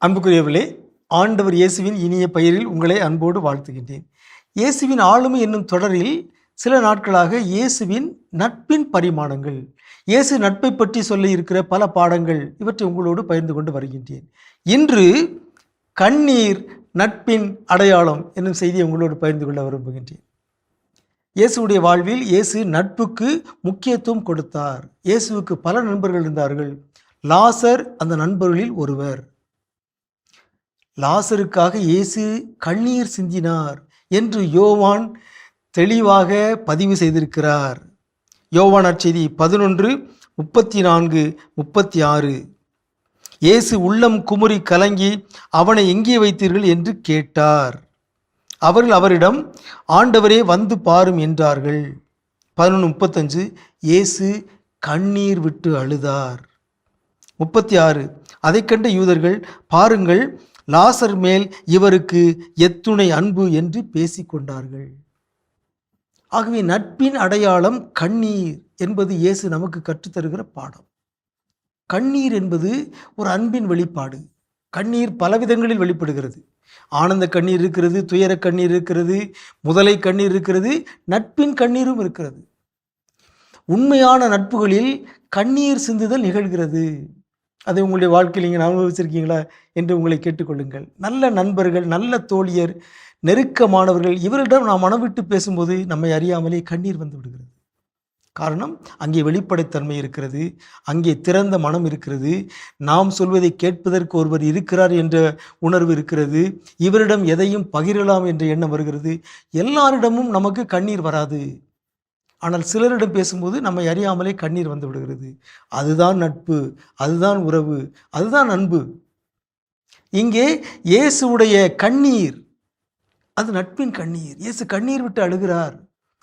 அன்புக்குரியவர்களே, ஆண்டவர் இயேசுவின் இனிய பெயரில் உங்களை அன்போடு வாழ்த்துகின்றேன். இயேசுவின் ஆளுமை என்னும் தொடரில் சில நாட்களாக இயேசுவின் நட்பின் பரிமாணங்கள், இயேசு நட்பை பற்றி சொல்லி இருக்கிற பல பாடங்கள் இவற்றை உங்களோடு பகிர்ந்து கொண்டு வருகின்றேன். இன்று கண்ணீர் நட்பின் அடையாளம் என்னும் செய்தியை உங்களோடு பகிர்ந்து கொள்ள விரும்புகின்றேன். இயேசுடைய வாழ்வில் இயேசு நட்புக்கு முக்கியத்துவம் கொடுத்தார். இயேசுவுக்கு பல நண்பர்கள் இருந்தார்கள். லாசர் அந்த நண்பர்களில் ஒருவர். லாசருக்காக இயேசு கண்ணீர் சிந்தினார் என்று யோவான் தெளிவாக பதிவு செய்திருக்கிறார். யோவான் நற்செய்தி 11:34-36. இயேசு உள்ளம் குமுறி கலங்கி, அவனை எங்கே வைத்தீர்கள் என்று கேட்டார். அவர்கள் அவரிடம், ஆண்டவரே வந்து பாரும் என்றார்கள். 11:35. இயேசு கண்ணீர் விட்டு அழுதார். 36. அதை கண்ட யூதர்கள், பாருங்கள், லாசர் மேல் இவருக்கு எத்துணை அன்பு என்று பேசிக்கொண்டார்கள். ஆகவே நட்பின் அடையாளம் கண்ணீர் என்பது இயேசு நமக்கு கற்றுத்தருகிற பாடம். கண்ணீர் என்பது ஒரு அன்பின் வெளிப்பாடு. கண்ணீர் பலவிதங்களில் வெளிப்படுகிறது. ஆனந்த கண்ணீர் இருக்கிறது, துயர கண்ணீர் இருக்கிறது, முதலை கண்ணீர் இருக்கிறது, நட்பின் கண்ணீரும் இருக்கிறது. உண்மையான நட்புகளில் கண்ணீர் சிந்துதல் நிகழ்கிறது. அதை உங்களுடைய வாழ்க்கையில் நீங்கள் அனுபவிச்சிருக்கீங்களா என்று உங்களை கேட்டுக்கொள்ளுங்கள். நல்ல நண்பர்கள், நல்ல தோழியர், நெருக்கமானவர்கள், இவரிடம் நாம் மனம் விட்டு பேசும்போது நம்மை அறியாமலே கண்ணீர் வந்து விடுகிறது. காரணம், அங்கே வெளிப்படைத்தன்மை இருக்கிறது, அங்கே திறந்த மனம் இருக்கிறது, நாம் சொல்வதை கேட்பதற்கு ஒருவர் இருக்கிறார் என்ற உணர்வு இருக்கிறது, இவரிடம் எதையும் பகிரலாம் என்ற எண்ணம் வருகிறது. எல்லாரிடமும் நமக்கு கண்ணீர் வராது. ஆனால் சிலரிடம் பேசும்போது நம்மை அறியாமலே கண்ணீர் வந்து விடுகிறது. அதுதான் நட்பு, அதுதான் உறவு, அதுதான் அன்பு. இங்கே இயேசுடைய கண்ணீர் அது நட்பின் கண்ணீர். இயேசு கண்ணீர் விட்டு அழுகிறார்.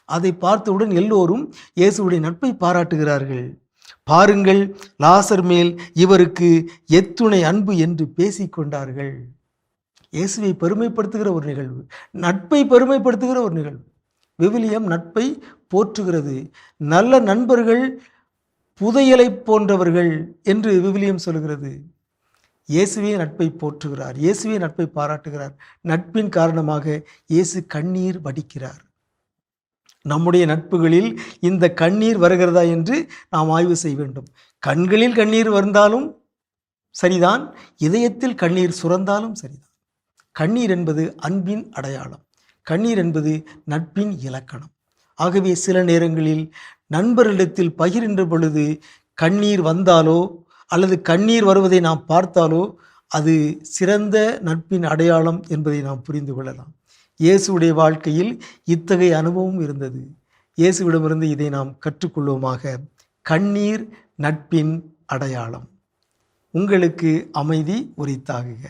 அதை பார்த்தவுடன் எல்லோரும் இயேசுடைய நட்பை பாராட்டுகிறார்கள். பாருங்கள், லாசர் மேல் இவருக்கு எத்துணை அன்பு என்று பேசிக்கொண்டார்கள். இயேசுவை பெருமைப்படுத்துகிற ஒரு நிகழ்வு, நட்பை பெருமைப்படுத்துகிற ஒரு நிகழ்வு. விவிலியம் நட்பை போற்றுகிறது. நல்ல நண்பர்கள் புதையலை போன்றவர்கள் என்று விவிலியம் சொல்கிறது. இயேசுவே நட்பை போற்றுகிறார், இயேசுவே நட்பை பாராட்டுகிறார். நட்பின் காரணமாக இயேசு கண்ணீர் வடிக்கிறார். நம்முடைய நட்புகளில் இந்த கண்ணீர் வருகிறதா என்று நாம் ஆய்வு செய்ய வேண்டும். கண்களில் கண்ணீர் வந்தாலும் சரிதான், இதயத்தில் கண்ணீர் சுரந்தாலும் சரிதான். கண்ணீர் என்பது அன்பின் அடையாளம். கண்ணீர் என்பது நட்பின் இலக்கணம். ஆகவே சில நேரங்களில் நண்பர்களிடத்தில் பகிர்கின்ற பொழுது கண்ணீர் வந்தாலோ அல்லது கண்ணீர் வருவதை நாம் பார்த்தாலோ அது சிறந்த நட்பின் அடையாளம் என்பதை நாம் புரிந்து கொள்ளலாம். இயேசுடைய வாழ்க்கையில் இத்தகைய அனுபவம் இருந்தது. இயேசுவிடமிருந்து இதை நாம் கற்றுக்கொள்வோமாக. கண்ணீர் நட்பின் அடையாளம். உங்களுக்கு அமைதி உரித்தாகுக.